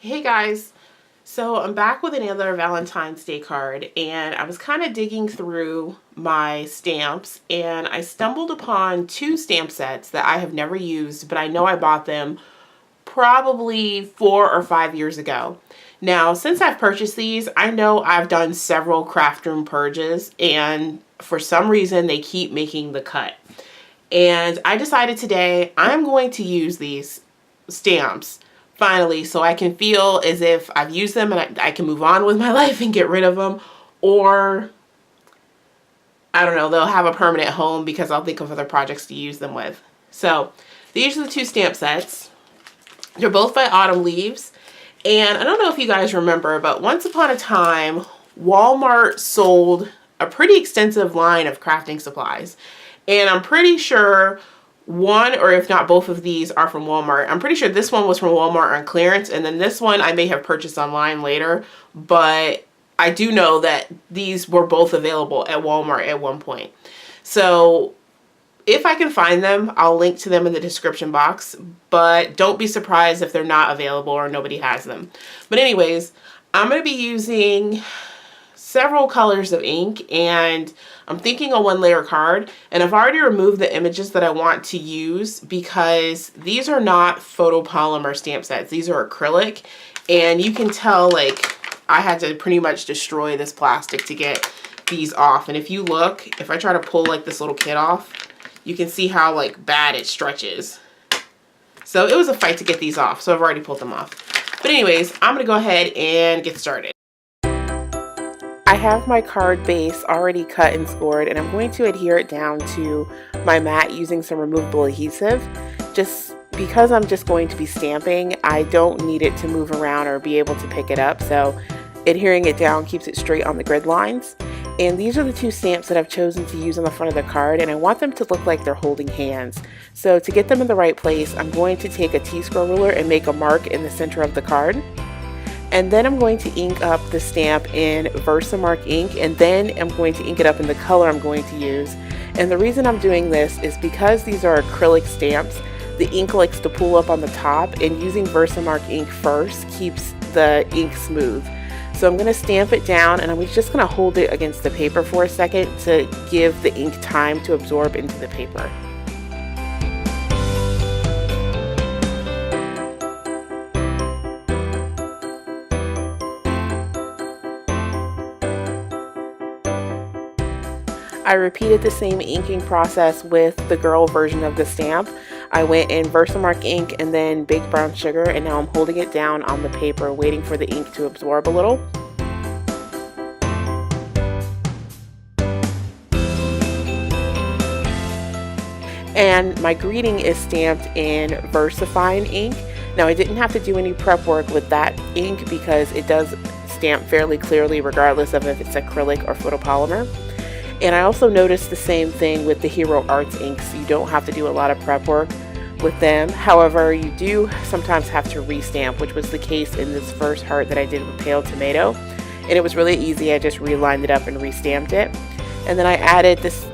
Hey guys, so I'm back with another Valentine's Day card, and I was kind of digging through my stamps and I stumbled upon two stamp sets that I have never used, but I know I bought them probably 4 or 5 years ago. Now, since I've purchased these, I know I've done several craft room purges, and for some reason they keep making the cut. And I decided today I'm going to use these stamps finally so I can feel as if I've used them and I can move on with my life and get rid of them, or I don't know, they'll have a permanent home because I'll think of other projects to use them with. So these are the two stamp sets. They're both by Autumn Leaves, and I don't know if you guys remember, but once upon a time Walmart sold a pretty extensive line of crafting supplies, and I'm pretty sure one, or if not both of these, are from Walmart. I'm pretty sure this one was from Walmart on clearance, and then this one I may have purchased online later, but I do know that these were both available at Walmart at one point. So if I can find them, I'll link to them in the description box, but don't be surprised if they're not available or nobody has them. But anyways, I'm going to be using several colors of ink, and I'm thinking a 1-layer card, and I've already removed the images that I want to use because these are not photopolymer stamp sets. These are acrylic, and you can tell like I had to pretty much destroy this plastic to get these off. And if you look, if I try to pull like this little kit off, you can see how like bad it stretches. So it was a fight to get these off, so I've already pulled them off. But anyways, I'm gonna go ahead and get started. I have my card base already cut and scored, and I'm going to adhere it down to my mat using some removable adhesive. Just because I'm just going to be stamping, I don't need it to move around or be able to pick it up, so adhering it down keeps it straight on the grid lines. And these are the two stamps that I've chosen to use on the front of the card, and I want them to look like they're holding hands. So to get them in the right place, I'm going to take a T-square ruler and make a mark in the center of the card. And then I'm going to ink up the stamp in Versamark ink, and then I'm going to ink it up in the color I'm going to use. And the reason I'm doing this is because these are acrylic stamps, the ink likes to pool up on the top, and using Versamark ink first keeps the ink smooth. So I'm going to stamp it down, and I'm just going to hold it against the paper for a second to give the ink time to absorb into the paper. I repeated the same inking process with the girl version of the stamp. I went in Versamark ink and then baked brown sugar, and now I'm holding it down on the paper waiting for the ink to absorb a little. And my greeting is stamped in VersaFine ink. Now I didn't have to do any prep work with that ink because it does stamp fairly clearly regardless of if it's acrylic or photopolymer. And I also noticed the same thing with the Hero Arts inks. You don't have to do a lot of prep work with them. However, you do sometimes have to restamp, which was the case in this first heart that I did with Pale Tomato. And it was really easy. I just relined it up and restamped it. And then I added this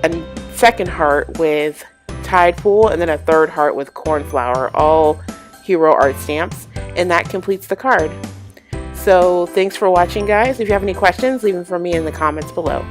second heart with Tide Pool, and then a third heart with Cornflower, all Hero Art stamps. And that completes the card. So thanks for watching, guys. If you have any questions, leave them for me in the comments below.